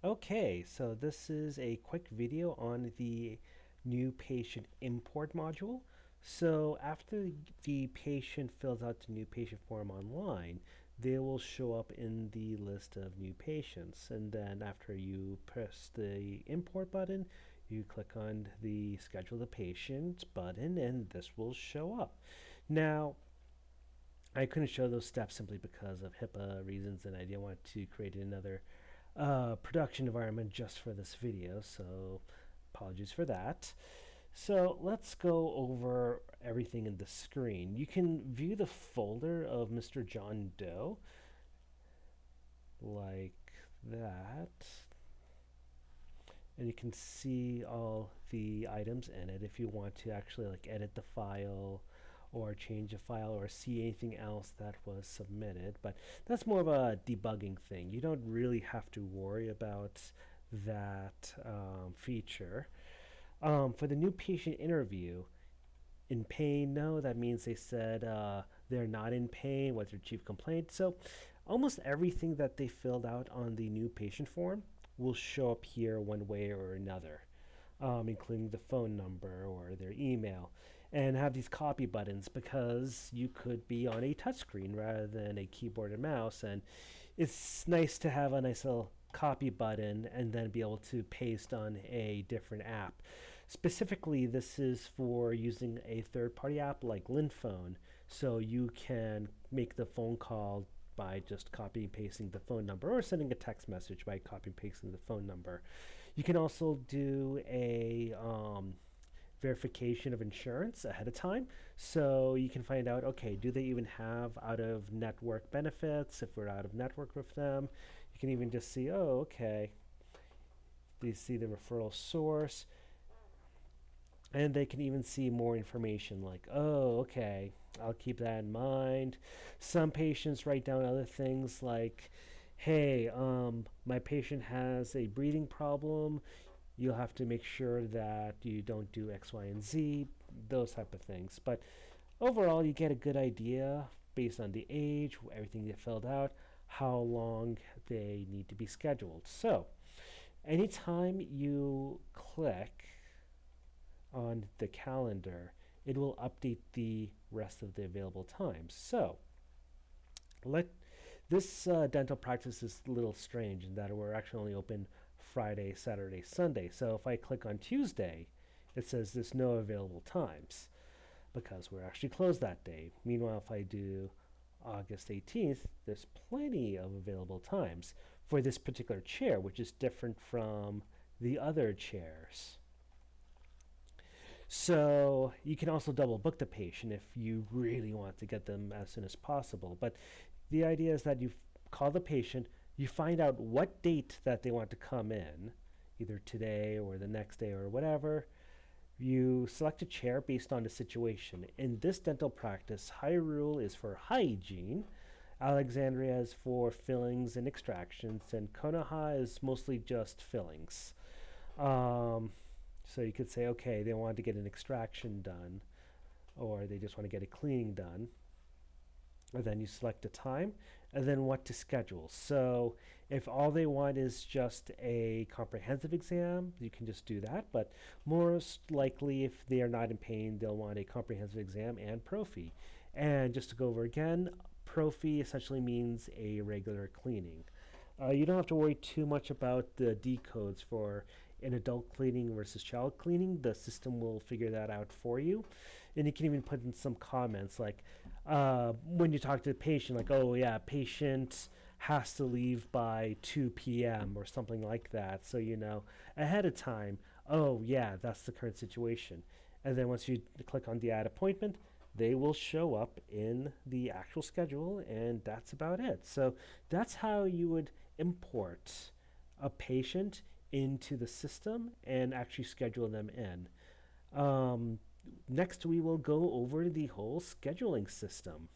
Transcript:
Okay, so this is a quick video on the new patient import module. So after the patient fills out the new patient form online, they will show up in the list of new patients. And then after you press the import button, you click on the schedule the patient button, and this will show up. Now, I couldn't show those steps simply because of HIPAA reasons, and I didn't want to create another production environment just for this video, so apologies for that. So let's go over everything in the screen. You can view the folder of Mr. John Doe like that, and you can see all the items in it if you want to actually like edit the file or change a file or see anything else that was submitted. But that's more of a debugging thing. You don't really have to worry about that feature. For the new patient interview, in pain, no, that means they said they're not in pain. What's their chief complaint? So almost everything that they filled out on the new patient form will show up here one way or another, including the phone number or their email, and have these copy buttons because you could be on a touchscreen rather than a keyboard and mouse, and it's nice to have a nice little copy button and then be able to paste on a different app. Specifically, this is for using a third-party app like Linphone, so you can make the phone call by just copying and pasting the phone number, or sending a text message by copying and pasting the phone number. You can also do a verification of insurance ahead of time, so you can find out, okay, do they even have out of network benefits if we're out of network with them. You can even just see, oh, okay, they see the referral source, and they can even see more information like, oh, okay, I'll keep that in mind. Some patients write down other things like, hey, my patient has a breathing problem. You'll have to make sure that you don't do X, Y, and Z, those type of things. But overall, you get a good idea based on the age, everything they filled out, how long they need to be scheduled. So anytime you click on the calendar, it will update the rest of the available times. So let this dental practice is a little strange in that we're actually only open Friday, Saturday, Sunday. So if I click on Tuesday, it says there's no available times because we're actually closed that day. Meanwhile, if I do August 18th, there's plenty of available times for this particular chair, which is different from the other chairs. So you can also double book the patient if you really want to get them as soon as possible. But the idea is that you call the patient, you find out what date that they want to come in, either today or the next day or whatever. You select a chair based on the situation. In this dental practice, Hyrule is for hygiene, Alexandria is for fillings and extractions, and Konoha is mostly just fillings. So you could say, okay, they want to get an extraction done, or they just want to get a cleaning done. And then you select a time, and then what to schedule. So if all they want is just a comprehensive exam, you can just do that. But most likely, if they are not in pain, they'll want a comprehensive exam and prophy. And just to go over again, prophy essentially means a regular cleaning. You don't have to worry too much about the decodes for an adult cleaning versus child cleaning. The system will figure that out for you. And you can even put in some comments like when you talk to the patient, like, oh, yeah, patient has to leave by 2 p.m. or something like that. So, you know, ahead of time, oh, yeah, that's the current situation. And then once you click on the add appointment, they will show up in the actual schedule, and that's about it. So that's how you would import a patient into the system and actually schedule them in. Next, we will go over the whole scheduling system.